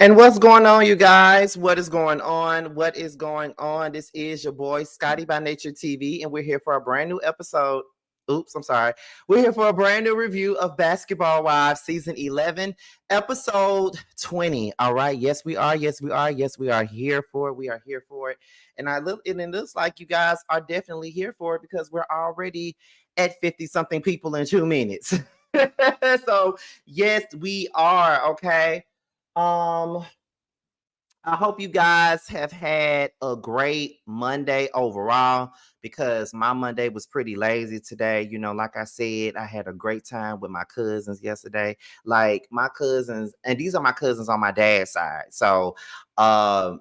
And what's going on, you guys? What is going on? What is going on? This is your boy Scotty by Nature TV, and we're here for a brand new episode. Oops, I'm sorry. We're here for a brand new review of Basketball Wives season 11, episode 20. All right. Yes, we are. Yes, we are. Yes, we are here for it. We are here for it. And it looks like you guys are definitely here for it because we're already at 50 something people in 2 minutes. So, yes, we are. Okay. Um, I hope you guys have had a great Monday overall because my Monday was pretty lazy today. You know, like I said, I had a great time with my cousins yesterday. Like my cousins, and these are my cousins on my dad's side. So, um,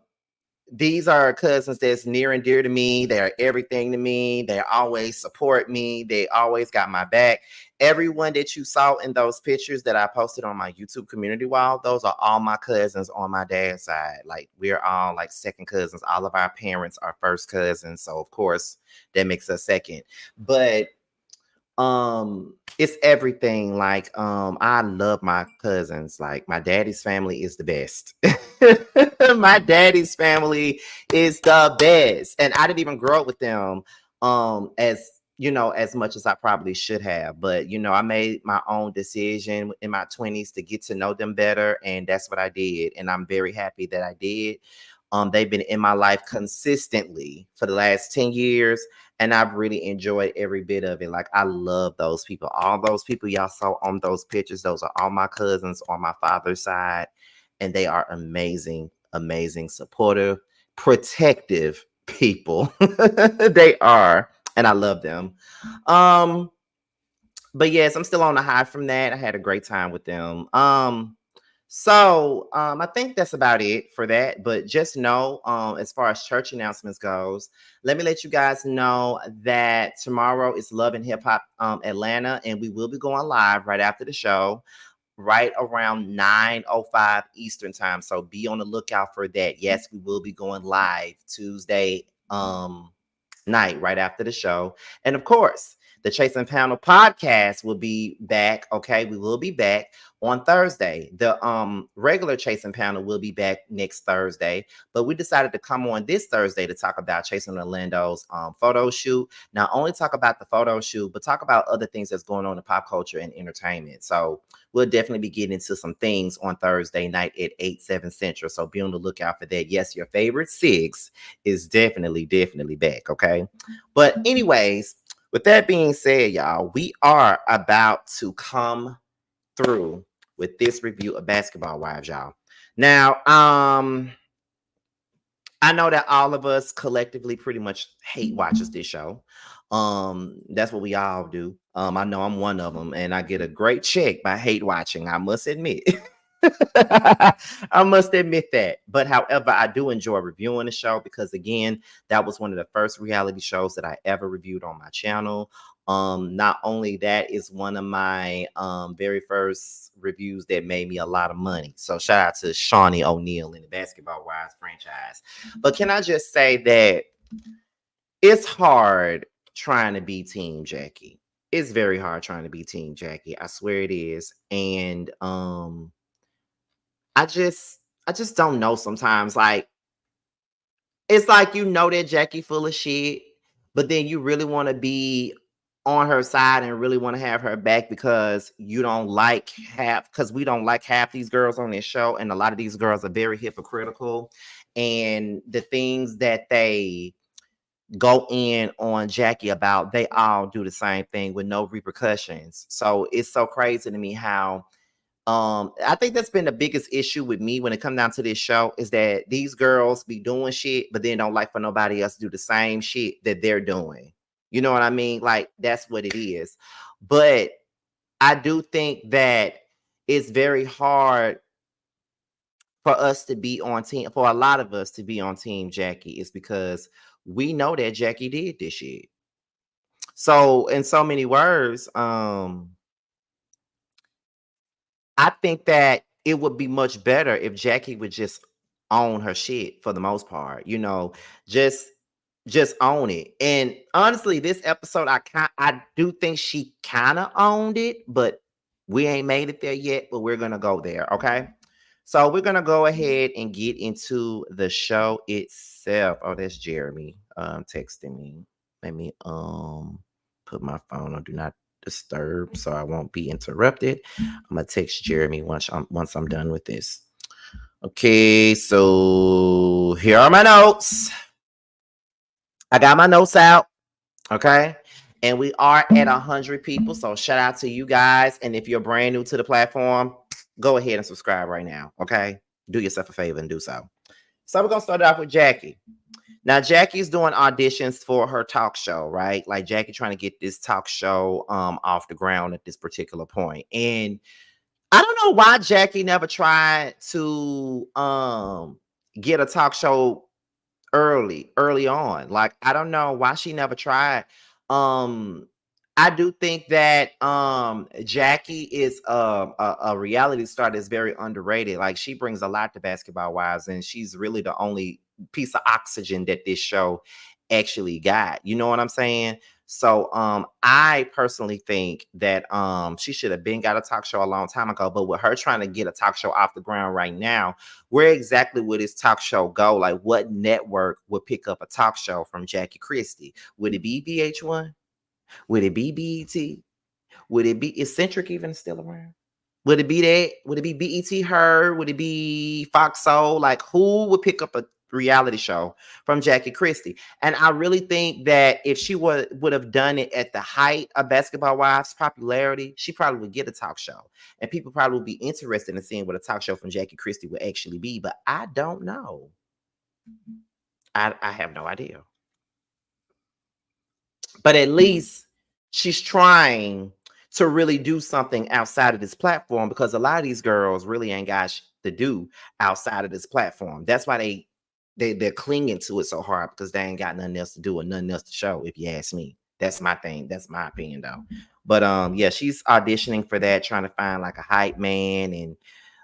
these are cousins that's near and dear to me. They're everything to me. They always support me. They always got my back. Everyone that you saw in those pictures that I posted on my YouTube community wall, those are all my cousins on my dad's side. Like we're all like second cousins. All of our parents are first cousins. So of course that makes us second. But it's everything. Like I love my cousins. Like my daddy's family is the best. My daddy's family is the best, and I didn't even grow up with them as you know, as much as I probably should have. But you know, I made my own decision in my 20s to get to know them better, and that's what I did, and I'm very happy that I did. They've been in my life consistently for the last 10 years, and I've really enjoyed every bit of it. Like I love those people. All those people y'all saw on those pictures, those are all my cousins on my father's side, and they are amazing, amazing, supportive, protective people. They are, and I love them. Um, but yes, I'm still on the high from that. I had a great time with them. I think that's about it for that. But just know, as far as church announcements goes, let me let you guys know that tomorrow is Love and Hip Hop Atlanta, and we will be going live right after the show, right around 9:05 Eastern time. So be on the lookout for that. Yes, we will be going live Tuesday night right after the show. And of course, the Chase and Panel podcast will be back. Okay, we will be back on Thursday. The regular Chase and Panel will be back next Thursday, but we decided to come on this Thursday to talk about Chasing Orlando's photo shoot. Not only talk about the photo shoot, but talk about other things that's going on in pop culture and entertainment. So we'll definitely be getting into some things on Thursday night at 8/7 Central. So be on the lookout for that. Yes, your favorite six is definitely back. Okay. But anyways, with that being said, y'all, we are about to come through with this review of Basketball Wives, y'all. Now, I know that all of us collectively pretty much hate watches this show. That's what we all do. I know I'm one of them, and I get a great check by hate watching, I must admit. I must admit that. But however, I do enjoy reviewing the show because again, that was one of the first reality shows that I ever reviewed on my channel. Not only that is one of my very first reviews that made me a lot of money. So shout out to Shaunie O'Neal in the Basketball Wives franchise. But can I just say that it's hard trying to be Team Jackie. It's very hard trying to be Team Jackie. I swear it is. And I just don't know sometimes. Like it's like you know that Jackie full of shit, but then you really want to be on her side and really want to have her back because you don't like half because we don't like half these girls on this show, and a lot of these girls are very hypocritical, and the things that they go in on Jackie about, they all do the same thing with no repercussions. So it's so crazy to me how I think that's been the biggest issue with me when it comes down to this show is that these girls be doing shit, but then don't like for nobody else to do the same shit that they're doing. You know what I mean? Like that's what it is. But I do think that it's very hard for us to be on team, for a lot of us to be on Team Jackie, is because we know that Jackie did this shit. So, in so many words, I think that it would be much better if Jackie would just own her shit for the most part, you know, just just own it. And honestly, this episode, I do think she kind of owned it, but we ain't made it there yet, but we're gonna go there, okay? So we're gonna go ahead and get into the show itself. Oh, that's Jeremy texting me. Let me put my phone on do not disturb so I won't be interrupted. I'm gonna text Jeremy once I'm done with this. Okay, so here are my notes. I got my notes out. Okay. And we are at 100 people. So shout out to you guys. And if you're brand new to the platform, go ahead and subscribe right now. Okay. Do yourself a favor and do so. So we're going to start off with Jackie. Now, Jackie's doing auditions for her talk show, right? Like Jackie trying to get this talk show off the ground at this particular point. And I don't know why Jackie never tried to get a talk show early on. Like, I don't know why she never tried. Um, I do think that Jackie is a reality star that's very underrated. Like, she brings a lot to Basketball Wives, and she's really the only piece of oxygen that this show actually got. You know what I'm saying? So I personally think that she should have been got a talk show a long time ago. But with her trying to get a talk show off the ground right now, where exactly would this talk show go? Like, what network would pick up a talk show from Jackie Christie? Would it be VH1? Would it be BET? Would it be Eccentric even still around? Would it be that? Would it be BET Her? Would it be Fox Soul? Like, who would pick up a reality show from Jackie Christie? And I really think that if she would have done it at the height of Basketball Wives' popularity, she probably would get a talk show. And people probably would be interested in seeing what a talk show from Jackie Christie would actually be. But I don't know. I have no idea. But at least she's trying to really do something outside of this platform, because a lot of these girls really ain't got to do outside of this platform. That's why they're clinging to it so hard, because they ain't got nothing else to do or nothing else to show, if you ask me. That's my thing. That's my opinion though. But yeah, she's auditioning for that, trying to find like a hype man and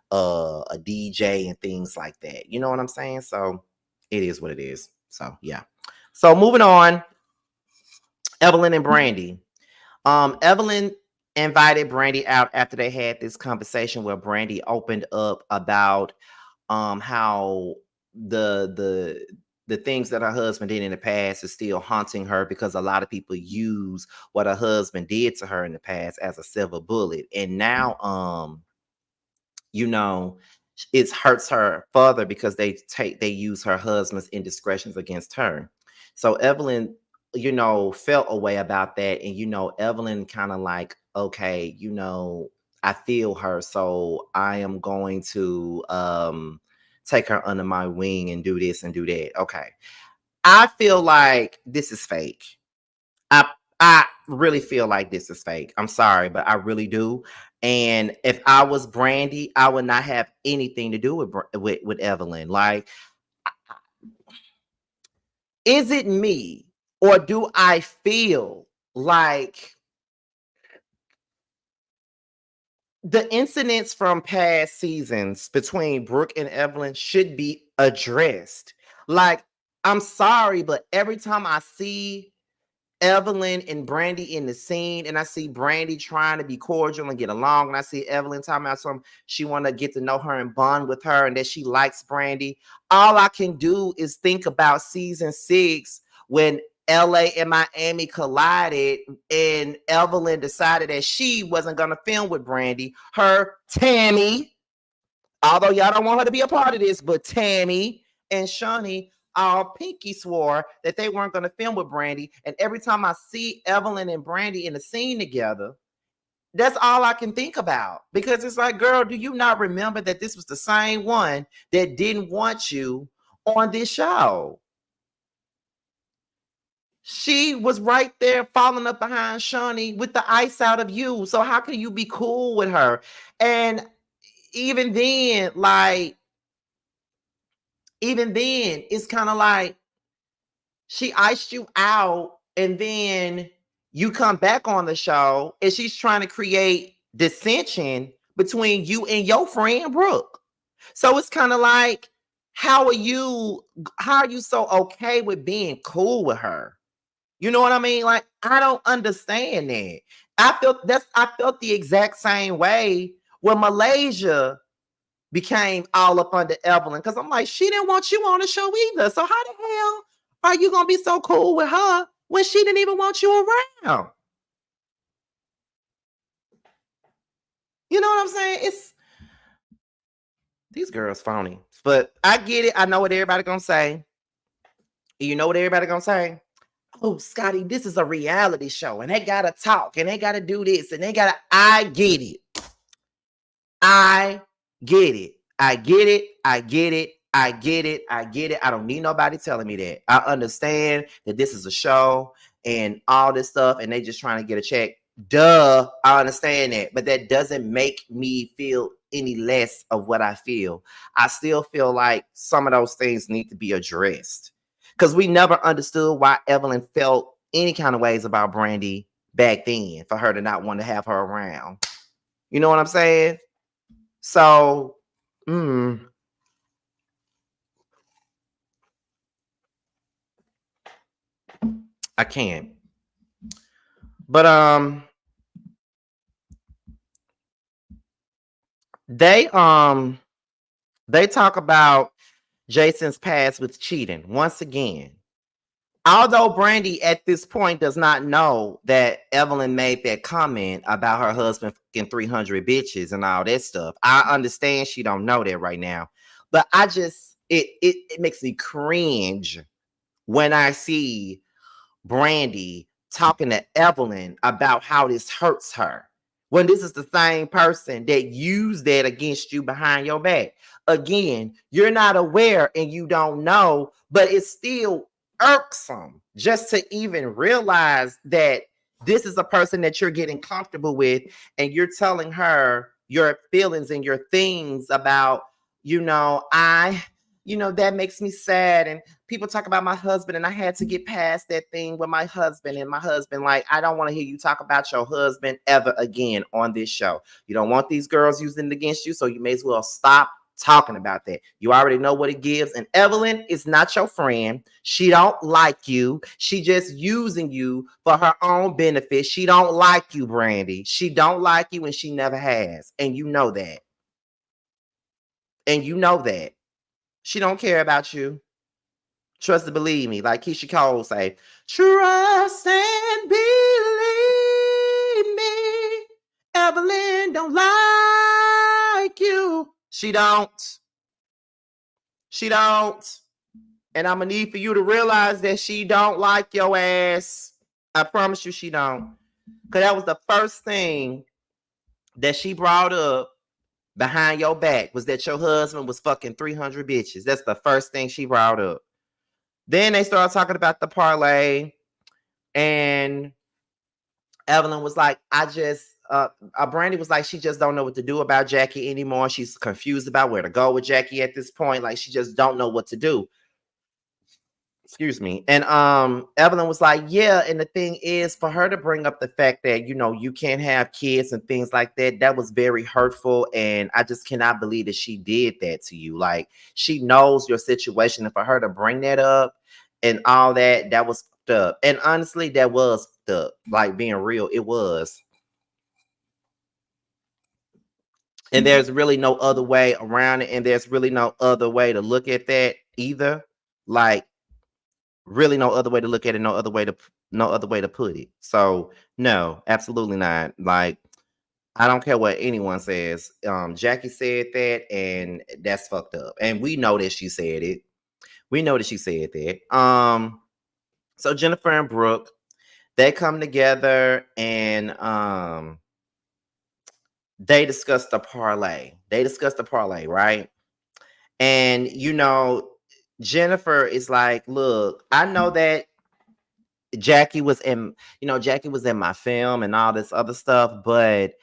a DJ and things like that. You know what I'm saying? So it is what it is. So yeah. So moving on, Evelyn and Brandy. Evelyn invited Brandy out after they had this conversation where Brandy opened up about how the things that her husband did in the past is still haunting her, because a lot of people use what her husband did to her in the past as a silver bullet. And now you know, it hurts her further because they use her husband's indiscretions against her. So Evelyn, felt a way about that. And Evelyn kind of like, okay, I feel her, so I am going to take her under my wing and do this and do that. Okay. I feel like this is fake. I I really feel like this is fake. I'm sorry, but I really do. And if I was Brandy, I would not have anything to do with Evelyn. Like, is it me, or do I feel like the incidents from past seasons between Brooke and Evelyn should be addressed? Like, I'm sorry, but every time I see Evelyn and Brandy in the scene, and I see Brandy trying to be cordial and get along, and I see Evelyn talking about something, she want to get to know her and bond with her, and that she likes Brandy. All I can do is think about season 6 when LA and Miami collided, and Evelyn decided that she wasn't going to film with Brandy. Her, Tammy, although y'all don't want her to be a part of this, but Tammy and Shaunie all pinky swore that they weren't going to film with Brandy. And every time I see Evelyn and Brandy in the scene together, that's all I can think about. Because it's like, girl, do you not remember that this was the same one that didn't want you on this show? She was right there following up behind Shaunie with the ice out of you. So how can you be cool with her? And even then, it's kind of like she iced you out, and then you come back on the show and she's trying to create dissension between you and your friend Brooke. So it's kind of like, how are you so okay with being cool with her? You know what I mean? Like, I don't understand that. I felt the exact same way when Malaysia became all up under Evelyn. Because I'm like, she didn't want you on the show either. So how the hell are you gonna be so cool with her when she didn't even want you around? You know what I'm saying? It's these girls phony. But I get it. I know what everybody gonna say. You know what everybody gonna say? Oh, Scotty, this is a reality show, and they gotta talk, and they gotta do this, and they gotta. I get it. I get it. I get it. I get it. I get it. I get it. I don't need nobody telling me that. I understand that this is a show and all this stuff, and they just trying to get a check. Duh. I understand that. But that doesn't make me feel any less of what I feel. I still feel like some of those things need to be addressed. Because we never understood why Evelyn felt any kind of ways about Brandy back then for her to not want to have her around. You know what I'm saying? So, I can't. But they talk about Jason's past with cheating once again. Although Brandy at this point does not know that Evelyn made that comment about her husband fucking 300 bitches and all that stuff. I understand she don't know that right now. But I just it makes me cringe when I see Brandy talking to Evelyn about how this hurts her. When this is the same person that used that against you behind your back. Again, you're not aware and you don't know, but it's still irksome just to even realize that this is a person that you're getting comfortable with and you're telling her your feelings and your things about, that makes me sad. And people talk about my husband and I had to get past that thing with my husband and my husband. Like, I don't want to hear you talk about your husband ever again on this show. You don't want these girls using it against you, so you may as well stop talking about that. You already know what it gives. And Evelyn is not your friend. She don't like you. She just using you for her own benefit. She don't like you, Brandy. She don't like you and she never has. And you know that. And you know that. She don't care about you. Trust and believe me. Like Keisha Cole say, trust and believe me. Evelyn don't like you. She don't. She don't. And I'm going to need for you to realize that she don't like your ass. I promise you she don't. Because that was the first thing that she brought up behind your back was that your husband was fucking 300 bitches. That's the first thing she brought up. Then they started talking about the parlay, and Evelyn was like, Brandy was like, she just don't know what to do about Jackie anymore. She's confused about where to go with Jackie at this point. Like, she just don't know what to do. Excuse me. And Evelyn was like, yeah, and the thing is, for her to bring up the fact that, you can't have kids and things like that, that was very hurtful. And I just cannot believe that she did that to you. Like, she knows your situation. And for her to bring that up and all that, that was fucked up. And honestly, that was fucked up. Like, being real, it was. And there's really no other way around it. And there's really no other way to look at that either. Like, really no other way to look at it, no other way to put it. So no, absolutely not. Like, I don't care what anyone says. Jackie said that, and that's fucked up. And we know that she said it. We know that she said that. So Jennifer and Brooke, they come together and they discuss the parlay. Right? And Jennifer is like, look, I know that Jackie was in my film and all this other stuff, but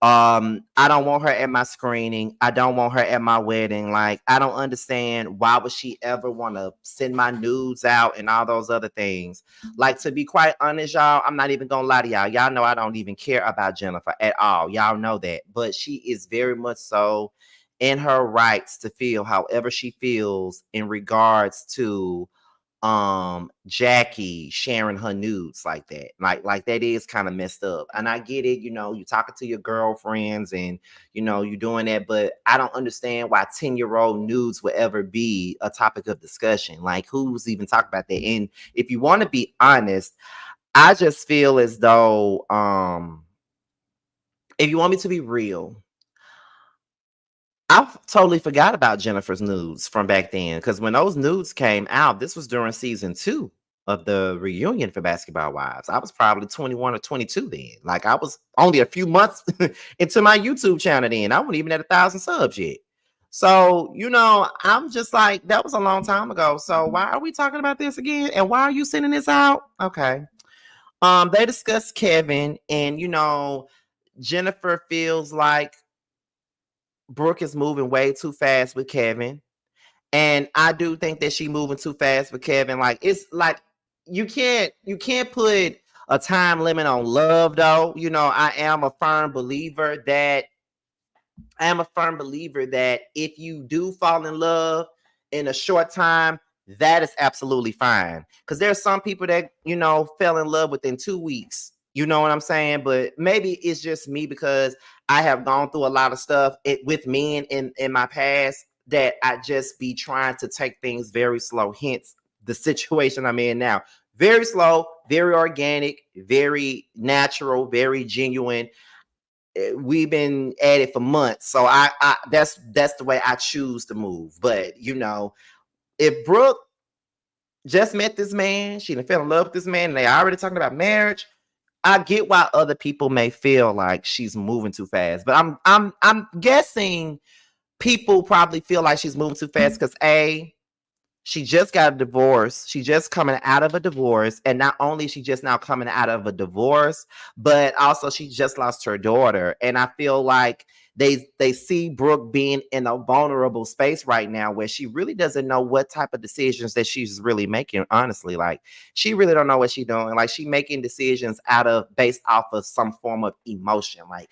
I don't want her at my screening. I don't want her at my wedding. Like, I don't understand why would she ever want to send my nudes out and all those other things. Like, to be quite honest, y'all, I'm not even gonna lie to y'all. Y'all know I don't even care about Jennifer at all. Y'all know that. But she is very much so in her rights to feel however she feels in regards to Jackie sharing her nudes like that. Like that is kind of messed up. And I get it, you're talking to your girlfriends and you're doing that, but I don't understand why 10-year-old nudes would ever be a topic of discussion. Like, who's even talking about that? And if you want to be honest, I just feel as though if you want me to be real, I totally forgot about Jennifer's nudes from back then, because when those nudes came out, this was during season 2 of the reunion for Basketball Wives. I was probably 21 or 22 then. Like, I was only a few months into my YouTube channel then. I wasn't even at 1,000 subs yet. So, I'm just like, that was a long time ago. So why are we talking about this again? And why are you sending this out? Okay. They discussed Kevin, and Jennifer feels like Brooke is moving way too fast with Kevin. And I do think that she moving too fast with Kevin. Like, it's like you can't put a time limit on love, though. I am a firm believer that if you do fall in love in a short time, that is absolutely fine. Because there's some people that, fell in love within 2 weeks. You know what I'm saying? But maybe it's just me, because I have gone through a lot of stuff with men in my past, that I just be trying to take things very slow. Hence the situation I'm in now. Very slow, very organic, very natural, very genuine. We've been at it for months, so I that's the way I choose to move. But if Brooke just met this man, she done fell in love with this man, and they already talking about marriage, I get why other people may feel like she's moving too fast. But I'm guessing people probably feel like she's moving too fast because she just got a divorce. She just coming out of a divorce. And not only is she just now coming out of a divorce, but also she just lost her daughter. And I feel like they see Brooke being in a vulnerable space right now, where she really doesn't know what type of decisions that she's really making. Honestly, like, she really don't know what she's doing. Like, she making decisions based off of some form of emotion. Like,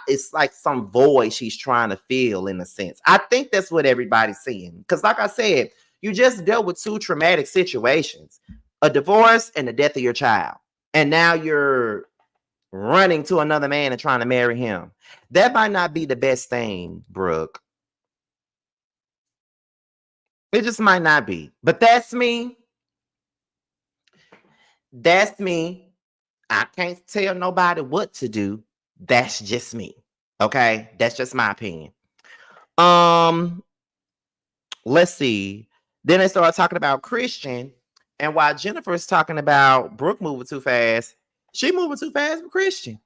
it's like some void she's trying to fill, in a sense. I think that's what everybody's seeing. Because like I said, you just dealt with 2 traumatic situations, a divorce and the death of your child. And now you're running to another man and trying to marry him. That might not be the best thing, Brooke. It just might not be. But that's me. That's me. I can't tell nobody what to do. That's just me. Okay? That's just my opinion. Let's see. Then they started talking about Christian, and while Jennifer is talking about Brooke moving too fast, she moving too fast with Christian.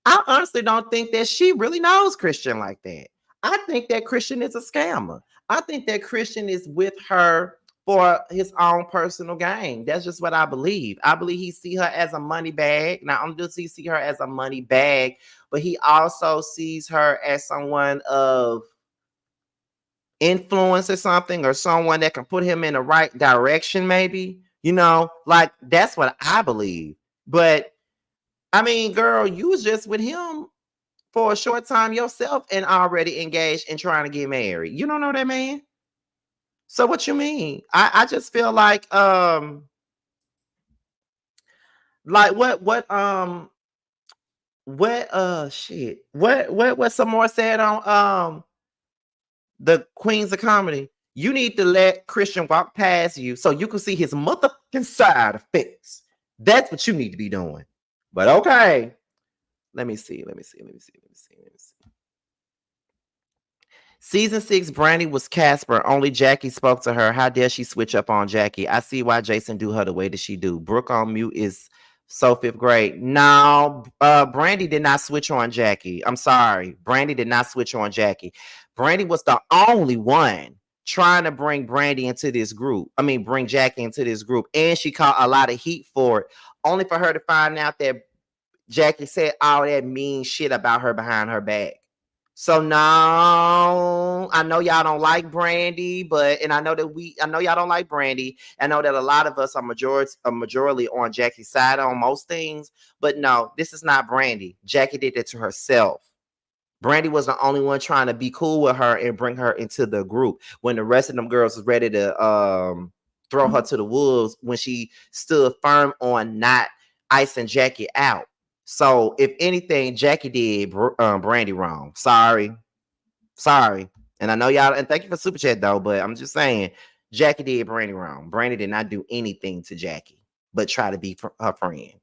I honestly don't think that she really knows Christian like that. I think that Christian is a scammer. I think that Christian is with her for his own personal gain. That's just what I believe. I believe he see her as a money bag. Not only does he see her as a money bag, but he also sees her as someone of influence or something, or someone that can put him in the right direction, maybe. Like, that's what I believe. But I mean, girl, you was just with him for a short time yourself and already engaged and trying to get married. You don't know that man. So what you mean? I just feel like what some more said on the Queens of Comedy. You need to let Christian walk past you so you can see his motherfucking side effects. That's what you need to be doing. But okay. Let me see. Season 6, Brandy was Casper. Only Jackie spoke to her. How dare she switch up on Jackie? I see why Jason do her the way that she do. Brooke on mute is so 5th grade. No, Brandy did not switch on Jackie. I'm sorry. Brandy did not switch on Jackie. Brandy was the only one trying to bring Brandy into this group. I mean, bring Jackie into this group. And she caught a lot of heat for it. Only for her to find out that Jackie said all that mean shit about her behind her back. So no, I know y'all don't like Brandy, and I know y'all don't like Brandy. I know that a lot of us are majority on Jackie's side on most things, but no, this is not Brandy. Jackie did that to herself. Brandy was the only one trying to be cool with her and bring her into the group when the rest of them girls was ready to throw her to the wolves when she stood firm on not icing Jackie out. So if anything, Jackie did Brandy wrong. Sorry. And I know y'all, and thank you for super chat though, but I'm just saying, Jackie did Brandy wrong. Brandy did not do anything to Jackie, but try to be her friend.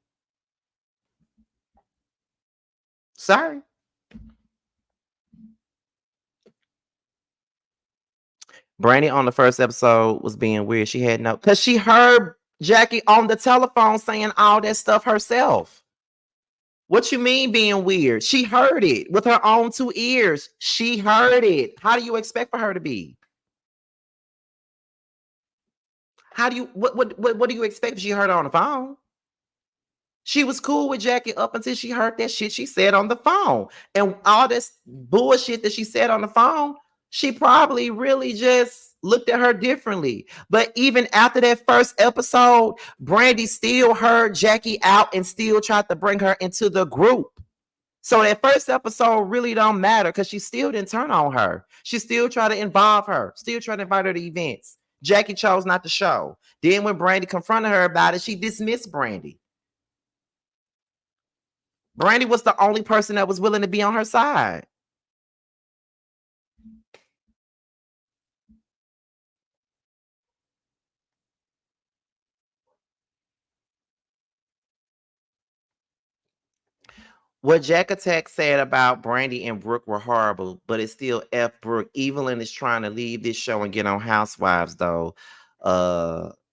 Sorry. Brandy on the first episode was being weird. She had no, because she heard Jackie on the telephone saying all that stuff herself. What you mean being weird? She heard it with her own two ears. She heard it. How do you expect for her to be? How do you what do you expect if she heard it on the phone? She was cool with Jackie up until she heard that shit she said on the phone. And all this bullshit that she said on the phone, she probably really just looked at her differently. But even after that first episode, Brandy still heard Jackie out and still tried to bring her into the group. So that first episode really don't matter because she still didn't turn on her. She still tried to involve her, still tried to invite her to events. Jackie chose not to show. Then when Brandy confronted her about it, she dismissed Brandy. Brandy was the only person that was willing to be on her side. What Jack Attack said about Brandy and Brooke were horrible, but it's still F Brooke. Evelyn is trying to leave this show and get on Housewives, though,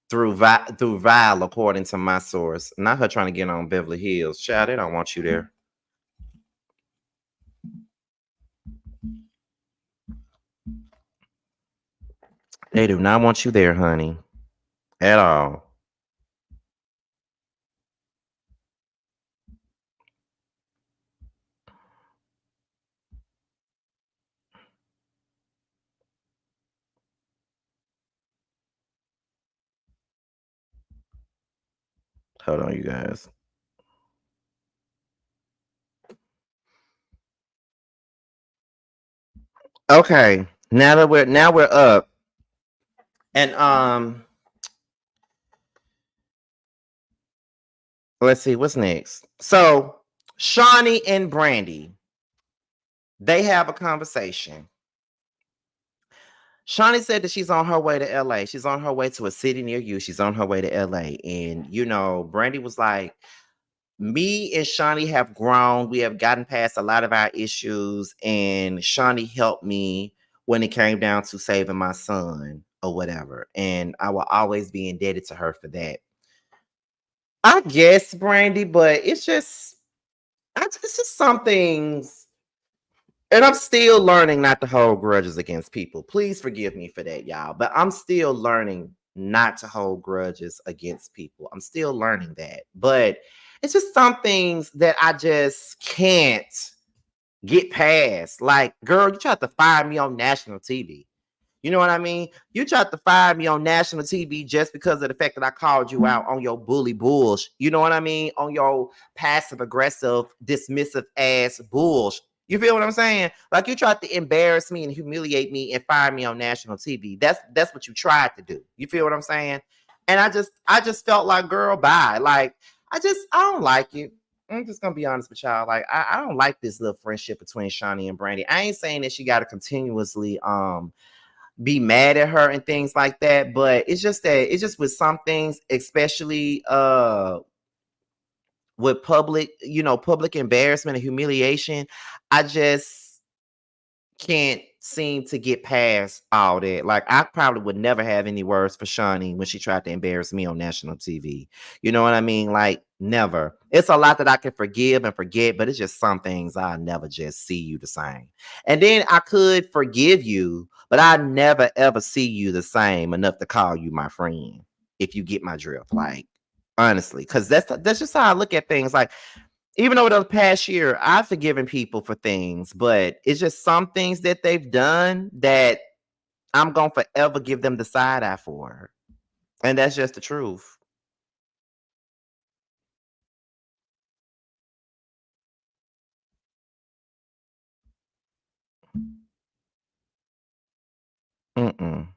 through Vile, according to my source. Not her trying to get on Beverly Hills. Child, they don't want you there. They do not want you there, honey, at all. Hold on, you guys. Okay, now we're up, and let's see what's next. So, Shaunie and Brandy, they have a conversation. Shaunie said that she's on her way to LA. She's on her way to a city near you. She's on her way to LA. And, Brandy was like, me and Shaunie have grown. We have gotten past a lot of our issues. And Shaunie helped me when it came down to saving my son or whatever. And I will always be indebted to her for that. I guess, Brandy, but it's just some things. And I'm still learning not to hold grudges against people. Please forgive me for that, y'all. But I'm still learning not to hold grudges against people. I'm still learning that. But it's just some things that I just can't get past. Like, girl, you tried to fire me on national TV. You know what I mean? You tried to fire me on national TV just because of the fact that I called you out on your bully bullshit. You know what I mean? On your passive aggressive, dismissive ass bullshit. You feel what I'm saying? Like you tried to embarrass me and humiliate me and fire me on national TV. That's what you tried to do. You feel what I'm saying? And I just felt like, girl, bye. Like I don't like you. I'm just gonna be honest with y'all. Like I don't like this little friendship between Shaunie and Brandy. I ain't saying that she got to continuously be mad at her and things like that, but it's just with some things, especially with public embarrassment and humiliation, I just can't seem to get past all that. Like I probably would never have any words for Shaunie when she tried to embarrass me on national TV. You know what I mean? Like never. It's a lot that I can forgive and forget, but it's just some things I never just see you the same. And then I could forgive you, but I never ever see you the same enough to call you my friend. If you get my drift, like honestly, because that's just how I look at things. Like even over the past year, I've forgiven people for things, but it's just some things that they've done that I'm gonna forever give them the side eye for. And that's just the truth. Mm-mm.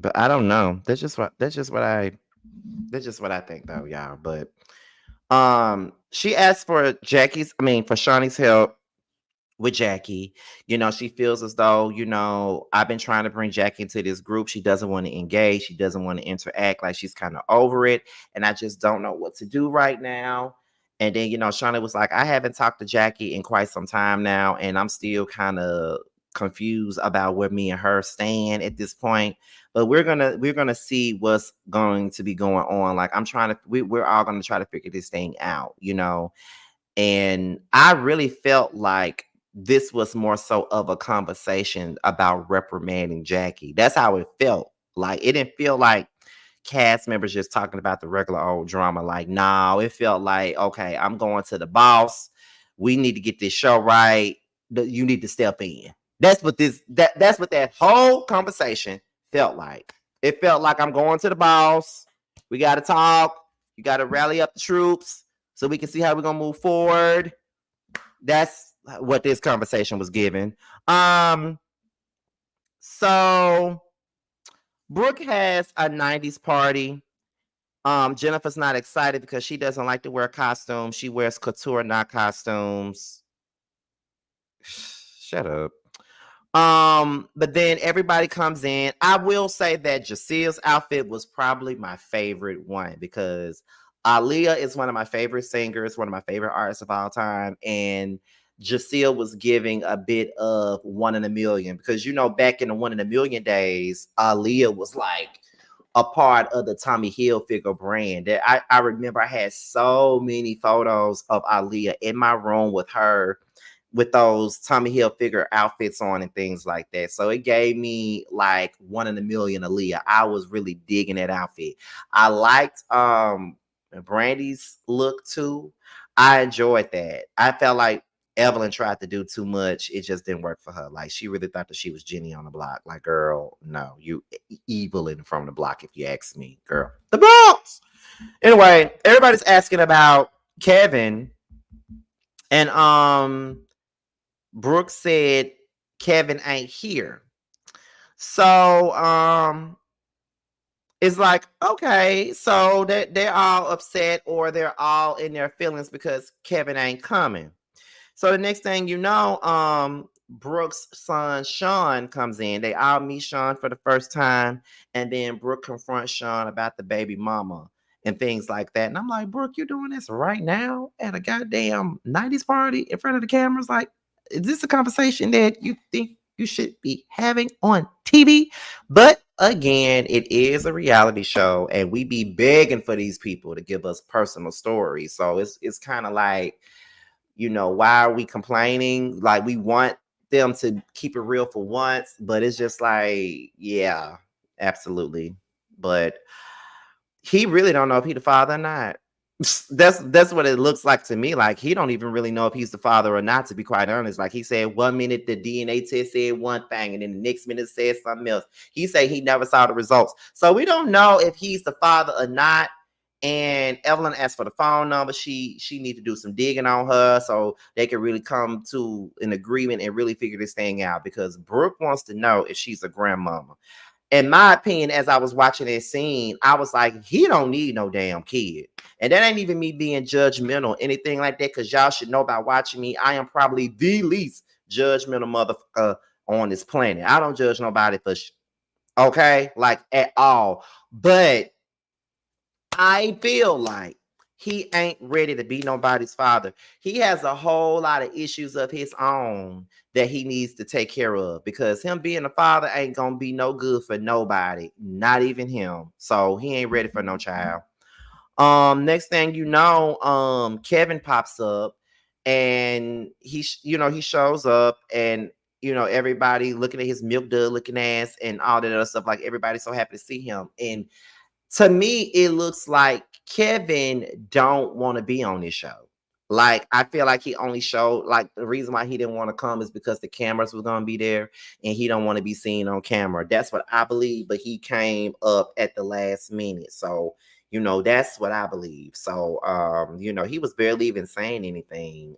But I don't know. That's just what I think though, y'all. But she asked for for Shaunie's help with Jackie. She feels as though, I've been trying to bring Jackie into this group. She doesn't want to engage. She doesn't want to interact. Like she's kind of over it. And I just don't know what to do right now. And then, Shawnee was like, I haven't talked to Jackie in quite some time now. And I'm still kind of confused about where me and her stand at this point. But we're gonna see what's going to be going on. Like we're all gonna try to figure this thing out. And I really felt like this was more so of a conversation about reprimanding Jackie. That's how it felt. Like it didn't feel like cast members just talking about the regular old drama. Like, no, it felt like, okay, I'm going to the boss. We need to get this show right. You need to step in. That's what that whole conversation felt like. It felt like I'm going to the boss. We got to talk. You got to rally up the troops so we can see how we're gonna move forward. That's what this conversation was given. So Brooke has a 90s party. Jennifer's not excited because she doesn't like to wear costumes. She wears couture, not costumes. Shut up. But then everybody comes in. I will say that Jacile's outfit was probably my favorite one because Aaliyah is one of my favorite singers, one of my favorite artists of all time, and Jacile was giving a bit of One in a Million because back in the One in a Million days, Aaliyah was like a part of the Tommy Hilfiger brand. That I remember I had so many photos of Aaliyah in my room with her with those Tommy Hilfiger outfits on and things like that. So it gave me like One in a Million Aaliyah. I was really digging that outfit. I liked Brandy's look too. I enjoyed that. I felt like Evelyn tried to do too much. It just didn't work for her. Like she really thought that she was Jenny on the block. Like, girl, no, you Evelyn from the block, if you ask me, girl. The Bronx. Anyway, everybody's asking about Kevin. And Brooke said Kevin ain't here. So it's like, okay, so they're all upset or they're all in their feelings because Kevin ain't coming. So the next thing you know, Brooke's son Sean comes in. They all meet Sean for the first time, and then Brooke confronts Sean about the baby mama and things like that. And I'm like, Brooke, you doing this right now at a goddamn 90s party in front of the cameras? Like, is this a conversation that you think you should be having on TV? But again, it is a reality show, and we be begging for these people to give us personal stories. So it's kind of like, why are we complaining? Like we want them to keep it real for once, but it's just like, yeah, absolutely. But he really don't know if he the father or not. That's what it looks like to me. Like he don't even really know if he's the father or not, to be quite honest. Like he said 1 minute the DNA test said one thing, and then the next minute said something else. He said he never saw the results. So we don't know if he's the father or not. And Evelyn asked for the phone number. She need to do some digging on her so they can really come to an agreement and really figure this thing out, because Brooke wants to know if she's a grandmama. In my opinion, as I was watching that scene, I was like, he don't need no damn kid. And that ain't even me being judgmental, anything like that, because y'all should know by watching me, I am probably the least judgmental motherfucker on this planet. I don't judge nobody for okay, like at all. But I feel like he ain't ready to be nobody's father. He has a whole lot of issues of his own that he needs to take care of, because him being a father ain't gonna be no good for nobody, not even him. So he ain't ready for no child. Next thing you know, Kevin pops up and he shows up, and everybody looking at his milk dud looking ass and all that other stuff. Like everybody's so happy to see him. And to me, it looks like Kevin don't want to be on this show. Like, I feel like he only showed, like, the reason why he didn't want to come is because the cameras was going to be there and he don't want to be seen on camera. That's what I believe, but he came up at the last minute. So, that's what I believe. So, he was barely even saying anything.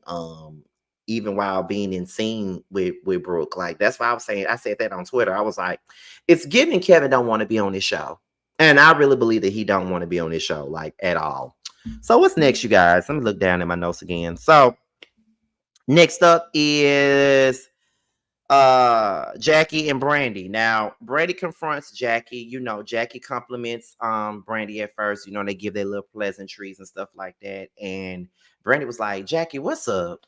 even while being in scene with Brooke. Like that's why I was saying, I said that on Twitter. I was like, it's giving Kevin don't want to be on this show. And I really believe that he don't want to be on this show, like at all. So what's next, you guys? Let me look down at my notes again. So next up is Jackie and Brandy. Now Brandy confronts Jackie. You know, Jackie compliments Brandy at first. You know, they give their little pleasantries and stuff like that. And Brandy was like, Jackie, what's up?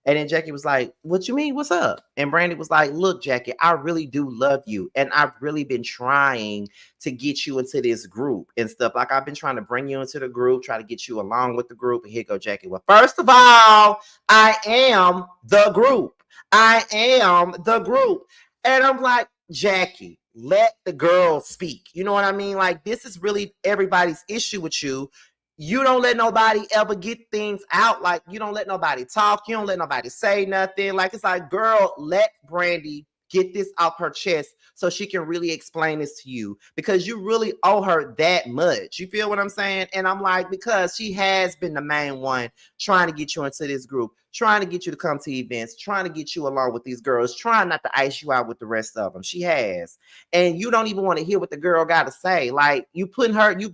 And then Jackie was like, what you mean? What's up? And Brandy was like, look, Jackie, I really do love you. And I've really been trying to get you into this group and stuff. Like I've been trying to bring you into the group, try to get you along with the group. And here go Jackie. Well, first of all, I am the group. I am the group. And I'm like, Jackie, let the girl speak. You know what I mean? Like this is really everybody's issue with you. You don't let nobody ever get things out. Like you don't let nobody talk. You don't let nobody say nothing. Like it's like, girl, let Brandy get this off her chest so she can really explain this to you because you really owe her that much. You feel what I'm saying? And I'm like, because she has been the main one trying to get you into this group, trying to get you to come to events, trying to get you along with these girls, trying not to ice you out with the rest of them. She has. And you don't even want to hear what the girl got to say. Like you've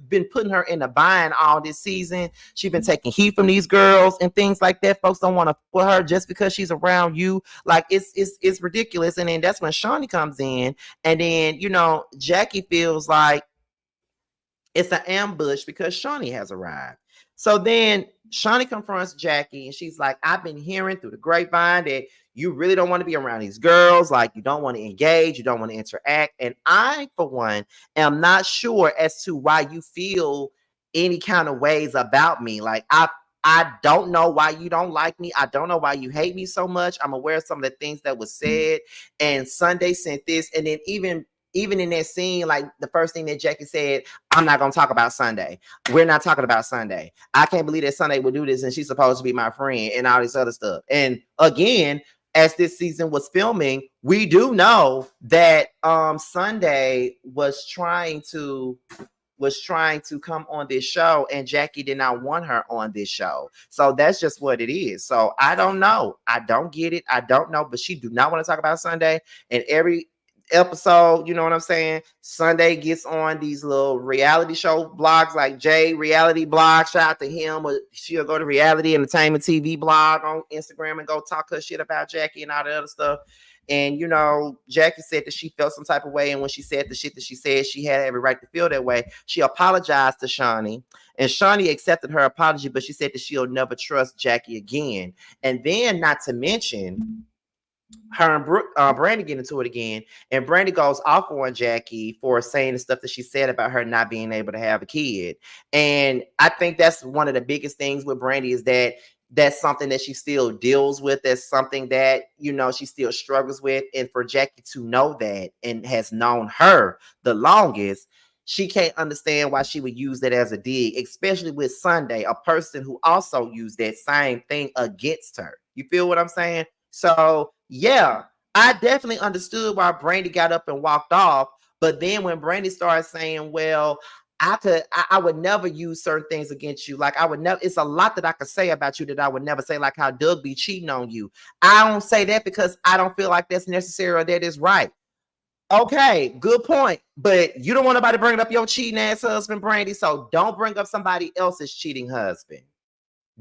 been putting her in a bind all this season. She's been taking heat from these girls and things like that. Folks don't want to put her just because she's around you. Like it's ridiculous. And then that's when Shaunie comes in. And then, you know, Jackie feels like it's an ambush because Shaunie has arrived. So then Shaunie confronts Jackie and she's like, I've been hearing through the grapevine that you really don't want to be around these girls. Like you don't want to engage. You don't want to interact. And I, for one, am not sure as to why you feel any kind of ways about me. Like I don't know why you don't like me. I don't know why you hate me so much. I'm aware of some of the things that was said. And Sunday sent this. And then even in that scene, like the first thing that Jackie said, I'm not going to talk about Sunday. We're not talking about Sunday. I can't believe that Sunday would do this and she's supposed to be my friend and all this other stuff. And again, as this season was filming, we do know that Sunday was trying to come on this show and Jackie did not want her on this show. So that's just what it is. So I don't know. I don't get it. I don't know, but she do not want to talk about Sunday. And every episode, you know what I'm saying? Sunday gets on these little reality show blogs like Jay Reality Blog. Shout out to him. Or she'll go to Reality Entertainment TV blog on Instagram and go talk her shit about Jackie and all the other stuff. And, you know, Jackie said that she felt some type of way. And when she said the shit that she said, she had every right to feel that way. She apologized to Shaunie. And Shaunie accepted her apology, but she said that she'll never trust Jackie again. And then, not to mention, her and Brooke, Brandy get into it again, and Brandy goes off on Jackie for saying the stuff that she said about her not being able to have a kid. And I think that's one of the biggest things with Brandy is that that's something that she still deals with. That's something that, you know, she still struggles with. And for Jackie to know that and has known her the longest, she can't understand why she would use that as a dig, especially with Sunday, a person who also used that same thing against her. You feel what I'm saying? So yeah, I definitely understood why Brandy got up and walked off. But then when Brandy started saying, well, I would never use certain things against you. Like I would never, it's a lot that I could say about you that I would never say, like how Doug be cheating on you. I don't say that because I don't feel like that's necessary or that is right. Okay, good point. But you don't want nobody bringing up your cheating ass husband, Brandy. So don't bring up somebody else's cheating husband.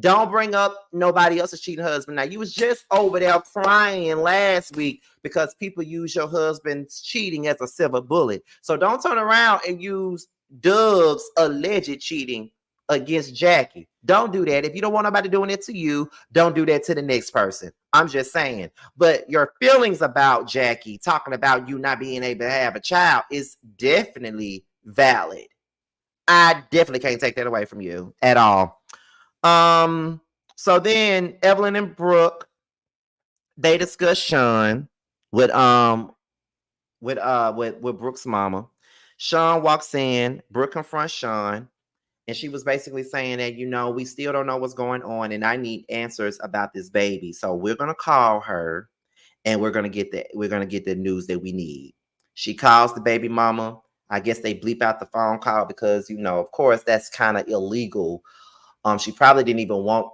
Don't bring up nobody else's cheating husband. Now, you was just over there crying last week because people use your husband's cheating as a silver bullet. So don't turn around and use Doug's alleged cheating against Jackie. Don't do that. If you don't want nobody doing it to you, don't do that to the next person. I'm just saying. But your feelings about Jackie, talking about you not being able to have a child, is definitely valid. I definitely can't take that away from you at all. So then Evelyn and Brooke, they discuss Sean with Brooke's mama. Sean walks in, Brooke confronts Sean, and she was basically saying that, you know, we still don't know what's going on, and I need answers about this baby. So we're gonna call her and we're gonna get the news that we need. She calls the baby mama. I guess they bleep out the phone call because, you know, of course, that's kind of illegal. She probably didn't even want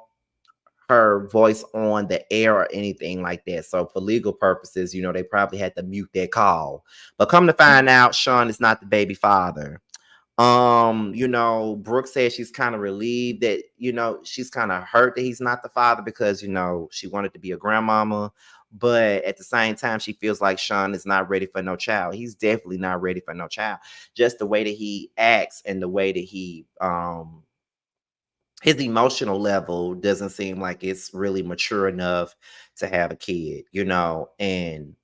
her voice on the air or anything like that. So for legal purposes, they probably had to mute that call. But come to find out, Sean is not the baby father. Brooke says she's kind of relieved that, she's kind of hurt that he's not the father because, she wanted to be a grandmama. But at the same time, she feels like Sean is not ready for no child. He's definitely not ready for no child. Just the way that he acts and the way that he his emotional level doesn't seem like it's really mature enough to have a kid, and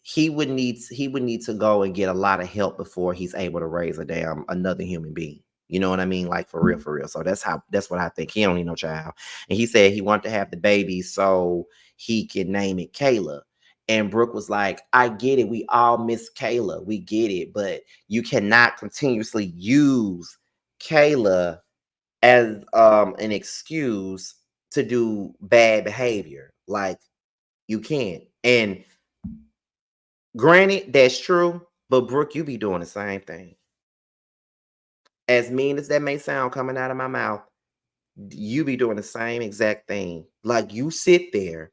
he would need to go and get a lot of help before he's able to raise another human being. You know what I mean? Like for real, for real. So that's what I think. He don't need no child. And he said he wanted to have the baby so he can name it Kayla. And Brooke was like, I get it. We all miss Kayla. We get it. But you cannot continuously use Kayla as an excuse to do bad behavior. Like you can't. And granted, that's true, but Brooke, you be doing the same thing. As mean as that may sound coming out of my mouth, you be doing the same exact thing. Like you sit there,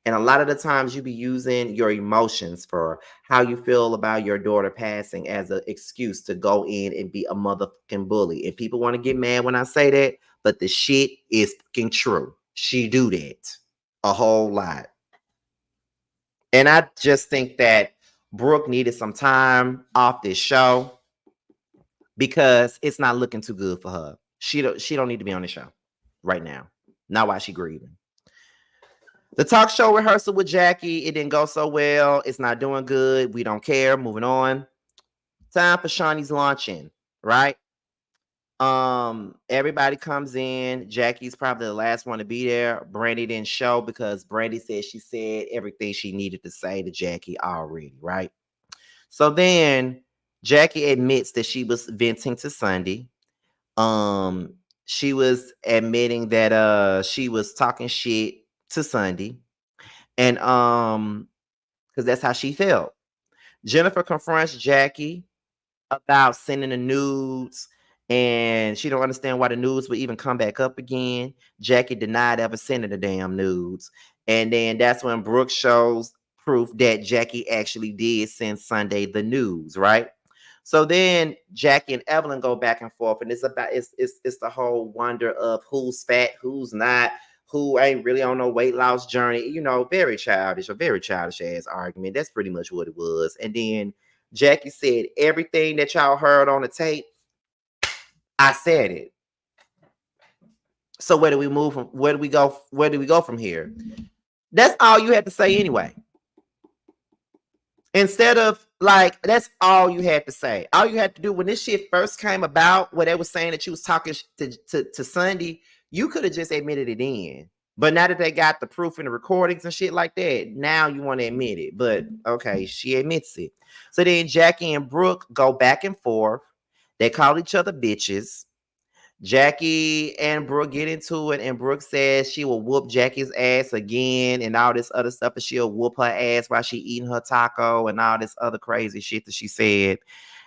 and a lot of the times you be using your emotions for how you feel about your daughter passing as an excuse to go in and be a motherfucking bully. And people want to get mad when I say that, but the shit is fucking true. She do that a whole lot. And I just think that Brooke needed some time off this show because it's not looking too good for her. She don't need to be on the show right now. Not while she grieving. The talk show rehearsal with Jackie, it didn't go so well. It's not doing good. We don't care. Moving on. Time for Shaunie's launching, right? Everybody comes in. Jackie's probably the last one to be there. Brandy didn't show because Brandy said she said everything she needed to say to Jackie already, right? So then Jackie admits that she was venting to Sunday. She was admitting that she was talking shit to Sunday. And because that's how she felt. Jennifer confronts Jackie about sending the nudes, and she don't understand why the nudes would even come back up again. Jackie denied ever sending the damn nudes. And then that's when Brooke shows proof that Jackie actually did send Sunday the news, right? So then Jackie and Evelyn go back and forth, and it's the whole wonder of who's fat, who's not, who ain't really on no weight loss journey. Very childish, a very childish ass argument. That's pretty much what it was. And then Jackie said everything that y'all heard on the tape. I said it. So where do we move from? Where do we go? Where do we go from here? That's all you had to say anyway. Instead of like, that's all you had to say. All you had to do when this shit first came about, where they were saying that you was talking to Sunday, you could have just admitted it in. But now that they got the proof and the recordings and shit like that, now you want to admit it. But okay, she admits it. So then Jackie and Brooke go back and forth. They call each other bitches. Jackie and Brooke get into it, and Brooke says she will whoop Jackie's ass again and all this other stuff, and she'll whoop her ass while she eating her taco and all this other crazy shit that she said.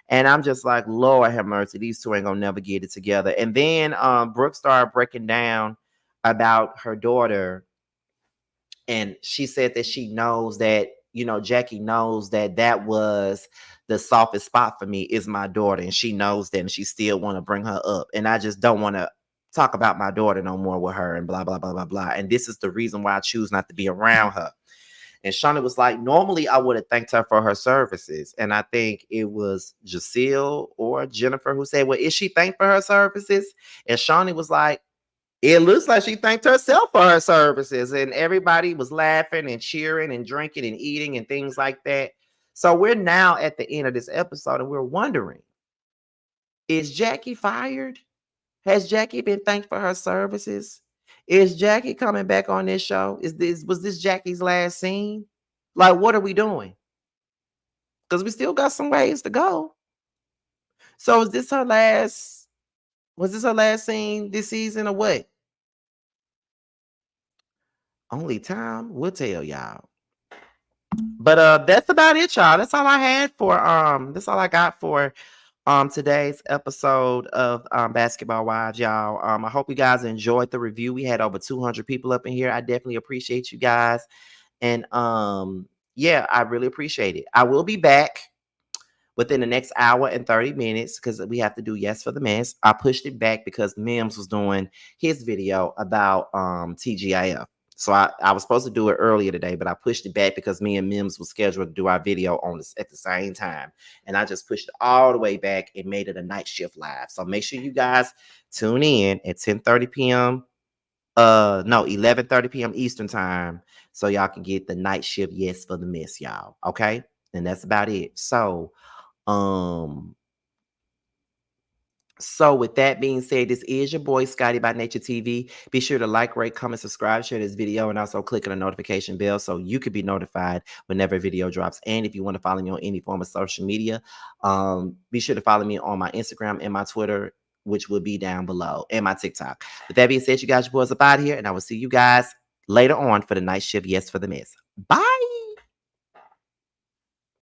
And I'm just like, Lord have mercy, these two ain't gonna never get it together. And then Brooke started breaking down about her daughter, and she said that she knows that, Jackie knows that was the softest spot for me is my daughter, and she knows that, and she still want to bring her up, and I just don't want to talk about my daughter no more with her, and blah blah blah blah blah. And this is the reason why I choose not to be around her. And Shaunie was like, normally I would have thanked her for her services. And I think it was Jacille or Jennifer who said, well, is she thanked for her services? And Shaunie was like, it looks like she thanked herself for her services. And everybody was laughing and cheering and drinking and eating and things like that. So we're now at the end of this episode, and we're wondering, is Jackie fired? Has Jackie been thanked for her services? Is Jackie coming back on this show? Was this Jackie's last scene? Like, what are we doing? Because we still got some ways to go. So was this her last scene this season or what? Only time will tell y'all. But that's about it, y'all. That's all I had for that's all I got for today's episode of Basketball Wives, y'all. I hope you guys enjoyed the review. We had over 200 people up in here. I definitely appreciate you guys. And yeah, I really appreciate it. I will be back within the next hour and 30 minutes because we have to do Yes for the Mess. I pushed it back because Mims was doing his video about TGIF. So I was supposed to do it earlier today, but I pushed it back because me and Mims was scheduled to do our video on this at the same time. And I just pushed it all the way back and made it a night shift live. So make sure you guys tune in at 10:30 p.m. No, 11:30 p.m. Eastern time. So y'all can get the night shift Yes for the Mess, y'all. Okay. And that's about it. Um, so with that being said, this is your boy Scotty by Nature TV. Be sure to like, rate, comment, subscribe, share this video, and also click on the notification bell so you can be notified whenever a video drops. And if you want to follow me on any form of social media, be sure to follow me on my Instagram and my Twitter, which will be down below, and my TikTok. With that being said, you guys, your boys up out here, and I will see you guys later on for the night shift. Yes for the Mess. Bye.